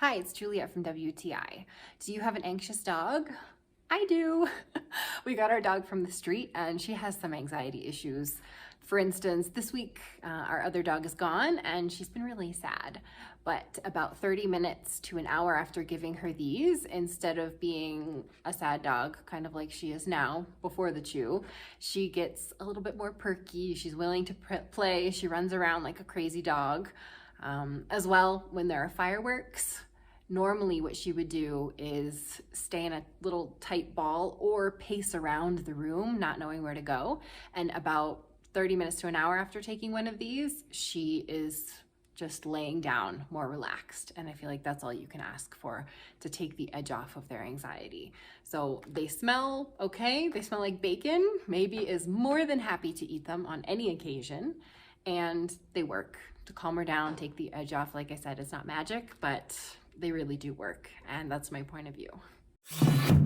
Hi, it's Juliet from WTI. Do you have an anxious dog? I do. We got our dog from the street and she has some anxiety issues. For instance, this week our other dog is gone and she's been really sad. But about 30 minutes to an hour after giving her these, instead of being a sad dog, kind of like she is now before the chew, she gets a little bit more perky. She's willing to play. She runs around like a crazy dog. As well, when there are fireworks, normally what she would do is stay in a little tight ball or pace around the room, not knowing where to go. And about 30 minutes to an hour after taking one of these, she is just laying down, more relaxed. And I feel like that's all you can ask for to take the edge off of their anxiety. So they smell okay, they smell like bacon. Maybe is more than happy to eat them on any occasion. And they work to calm her down, take the edge off. Like I said, it's not magic, but they really do work. And that's my point of view.